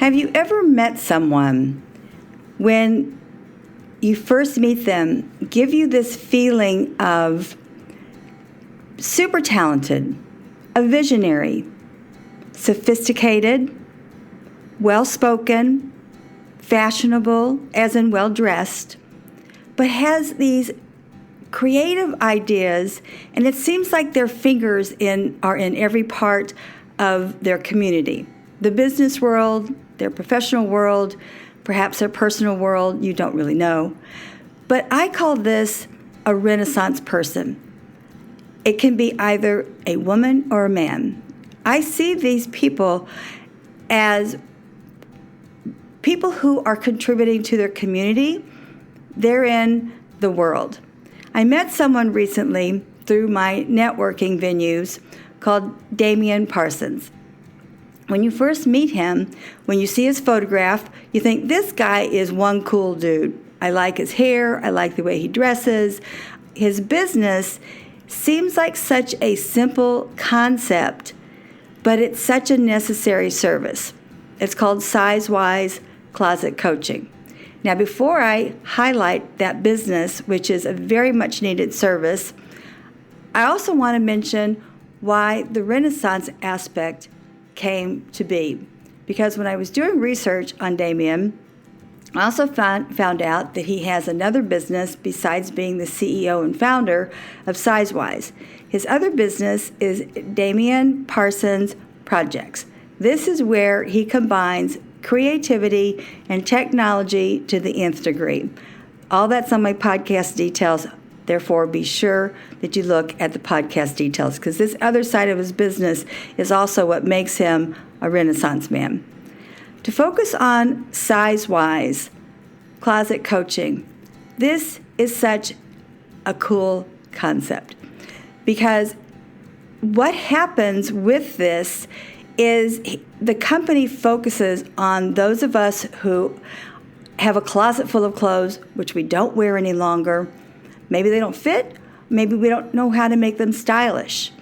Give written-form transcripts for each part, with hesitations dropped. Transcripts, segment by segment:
Have you ever met someone when you first meet them, give you this feeling of super talented, a visionary, sophisticated, well-spoken, fashionable, as in well-dressed, but has these creative ideas, and it seems like their fingers are in every part of their community. The business world, their professional world, perhaps their personal world, you don't really know. But I call this a Renaissance person. It can be either a woman or a man. I see these people as people who are contributing to their community. They're in the world. I met someone recently through my networking venues called Damion Parsons. When you first meet him, when you see his photograph, you think, this guy is one cool dude. I like his hair. I like the way he dresses. His business seems like such a simple concept, but it's such a necessary service. It's called Size-Wise Closet Coaching. Now, before I highlight that business, which is a very much needed service, I also want to mention why the Renaissance aspect came to be. Because when I was doing research on Damion, I also found out that he has another business besides being the CEO and founder of Size-Wise. His other business is Damion Parsons Projects. This is where he combines creativity and technology to the nth degree. All that's on my podcast details. Therefore, be sure that you look at the podcast details, because this other side of his business is also what makes him a Renaissance man. To focus on Size-Wise Closet Coaching, this is such a cool concept, because what happens with this is the company focuses on those of us who have a closet full of clothes which we don't wear any longer. Maybe they don't fit. Maybe we don't know how to make them stylish.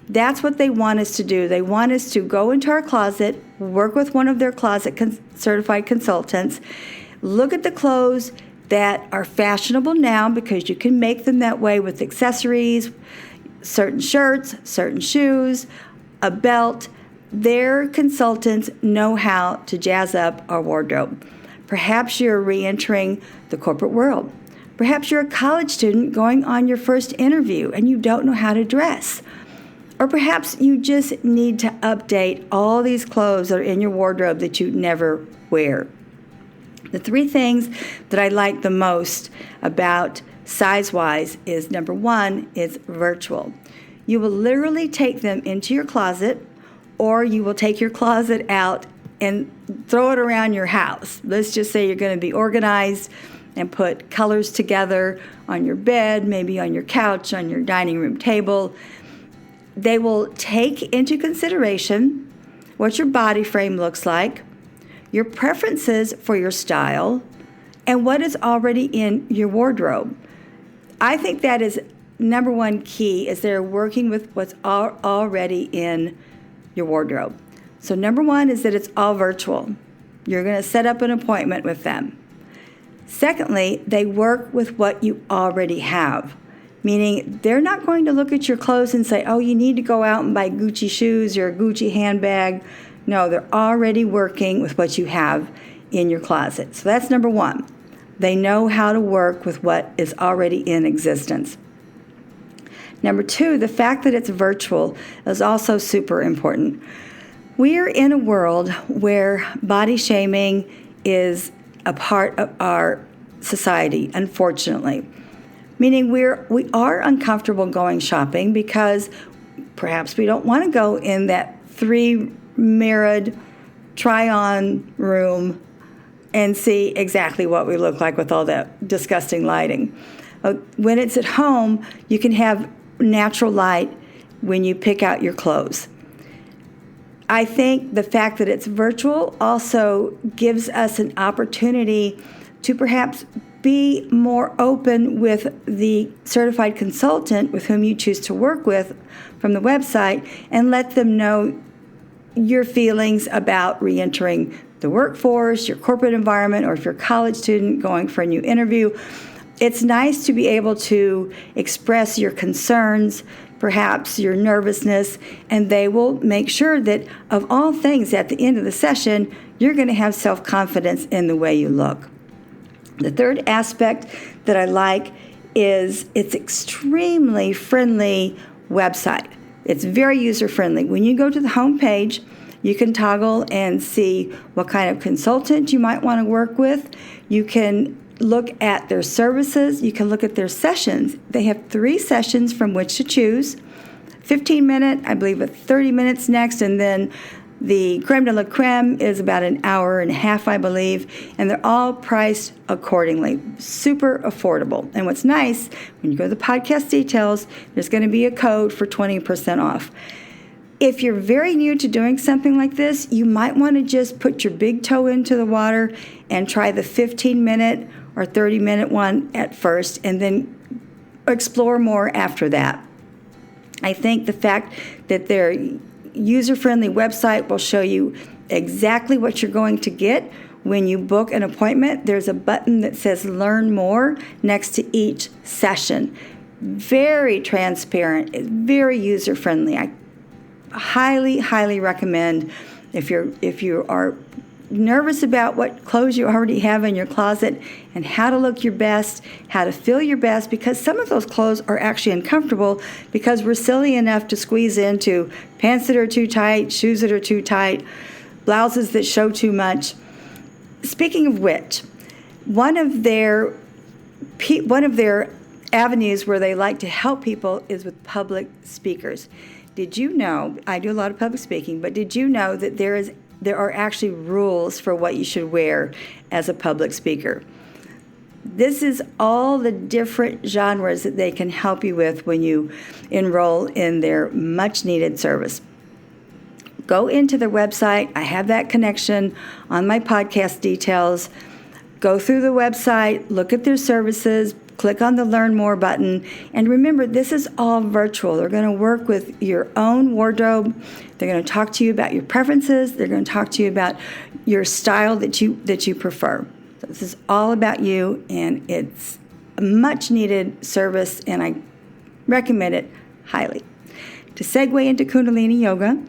That's what they want us to do. They want us to go into our closet, work with one of their closet certified consultants, look at the clothes that are fashionable now, because you can make them that way with accessories, certain shirts, certain shoes, a belt. Their consultants know how to jazz up our wardrobe. Perhaps you're re-entering the corporate world. Perhaps you're a college student going on your first interview and you don't know how to dress. Or perhaps you just need to update all these clothes that are in your wardrobe that you never wear. The three things that I like the most about Size-Wise is, number one, it's virtual. You will literally take them into your closet, or you will take your closet out and throw it around your house. Let's just say you're going to be organized and put colors together on your bed, maybe on your couch, on your dining room table. They will take into consideration what your body frame looks like, your preferences for your style, and what is already in your wardrobe. I think that is number one key, is they're working with what's already in your wardrobe. So number one is that it's all virtual. You're going to set up an appointment with them. Secondly, they work with what you already have, meaning they're not going to look at your clothes and say, oh, you need to go out and buy Gucci shoes or a Gucci handbag. No, they're already working with what you have in your closet. So that's number one. They know how to work with what is already in existence. Number two, the fact that it's virtual is also super important. We are in a world where body shaming is a part of our society, unfortunately. Meaning we are uncomfortable going shopping because perhaps we don't want to go in that 3-mirrored try-on room and see exactly what we look like with all that disgusting lighting. When it's at home, you can have natural light when you pick out your clothes. I think the fact that it's virtual also gives us an opportunity to perhaps be more open with the certified consultant with whom you choose to work with from the website, and let them know your feelings about re-entering the workforce, your corporate environment, or if you're a college student going for a new interview. It's nice to be able to express your concerns, perhaps your nervousness, and they will make sure that of all things at the end of the session, you're going to have self-confidence in the way you look. The third aspect that I like is its extremely friendly website. It's very user-friendly. When you go to the home page, you can toggle and see what kind of consultant you might want to work with. You can look at their services. You can look at their sessions. They have 3 sessions from which to choose. 15-minute, I believe, 30 minutes next, and then the creme de la creme is about an hour and a half, I believe, and they're all priced accordingly. Super affordable. And what's nice, when you go to the podcast details, there's going to be a code for 20% off. If you're very new to doing something like this, you might want to just put your big toe into the water and try the 15-minute or 30-minute one at first, and then explore more after that. I think the fact that their user-friendly website will show you exactly what you're going to get when you book an appointment. There's a button that says Learn More next to each session. Very transparent, very user-friendly. I highly recommend if you are nervous about what clothes you already have in your closet and how to look your best, how to feel your best, because some of those clothes are actually uncomfortable because we're silly enough to squeeze into pants that are too tight, shoes that are too tight, blouses that show too much. Speaking of which, one of their avenues where they like to help people is with public speakers. Did you know, I do a lot of public speaking, but did you know that there are actually rules for what you should wear as a public speaker? This is all the different genres that they can help you with when you enroll in their much-needed service. Go into their website. I have that connection on my podcast details. Go through the website, look at their services, click on the Learn More button, and remember, this is all virtual. They're going to work with your own wardrobe. They're going to talk to you about your preferences. They're going to talk to you about your style that you prefer. So this is all about you, and it's a much-needed service, and I recommend it highly. To segue into Kundalini Yoga,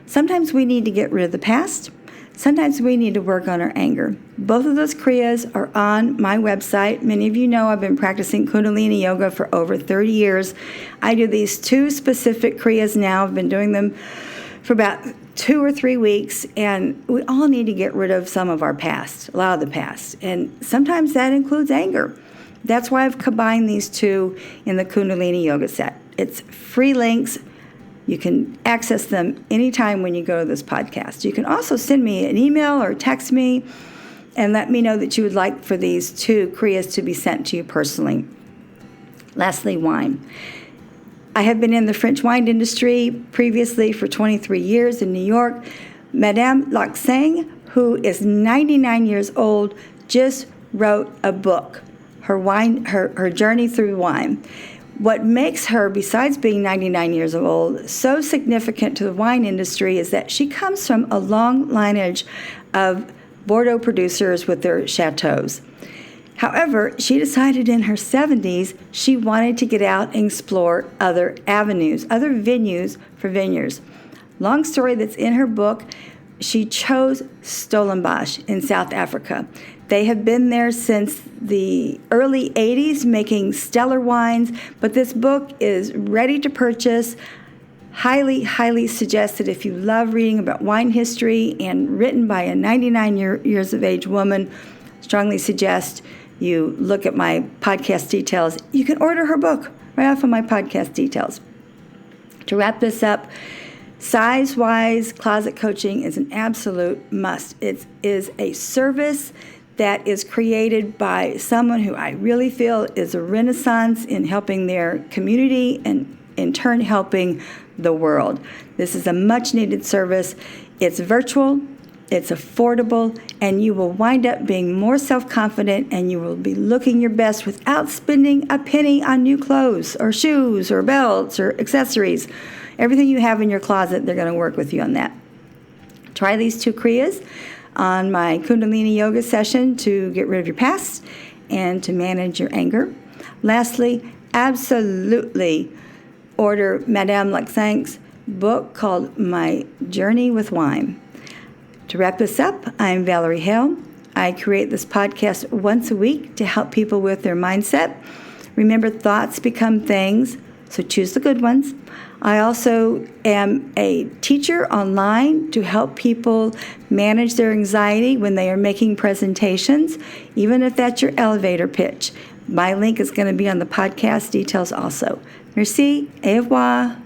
sometimes we need to get rid of the past. Sometimes we need to work on our anger. Both of those kriyas are on my website. Many of you know I've been practicing Kundalini Yoga for over 30 years. I do these 2 specific kriyas now. I've been doing them for about 2 or 3 weeks, and we all need to get rid of some of our past, a lot of the past. And sometimes that includes anger. That's why I've combined these 2 in the Kundalini Yoga set. It's free links. You can access them anytime when you go to this podcast. You can also send me an email or text me and let me know that you would like for these 2 kriyas to be sent to you personally. Lastly, wine. I have been in the French wine industry previously for 23 years in New York. Madame Laxang, who is 99 years old, just wrote a book, her journey through wine. What makes her, besides being 99 years old, so significant to the wine industry is that she comes from a long lineage of Bordeaux producers with their chateaus. However, she decided in her 70s she wanted to get out and explore other avenues, other venues for vineyards. Long story that's in her book, she chose Stellenbosch in South Africa. They have been there since the early 80s making stellar wines, but this book is ready to purchase. Highly suggested if you love reading about wine history and written by a 99 years of age woman. Strongly suggest you look at my podcast details. You can order her book right off of my podcast details. To wrap this up, size-wise, closet coaching is an absolute must. It is a service that is created by someone who I really feel is a renaissance in helping their community and in turn helping the world. This is a much-needed service. It's virtual, it's affordable, and you will wind up being more self-confident, and you will be looking your best without spending a penny on new clothes or shoes or belts or accessories. Everything you have in your closet, they're going to work with you on that. Try these 2 kriyas on my Kundalini yoga session to get rid of your past and to manage your anger. Lastly, absolutely order Madame Lexank's book called My Journey with Wine. To wrap this up, I'm Valerie Hale. I create this podcast once a week to help people with their mindset. Remember, thoughts become things, so choose the good ones. I also am a teacher online to help people manage their anxiety when they are making presentations, even if that's your elevator pitch. My link is going to be on the podcast details also. Merci, au revoir.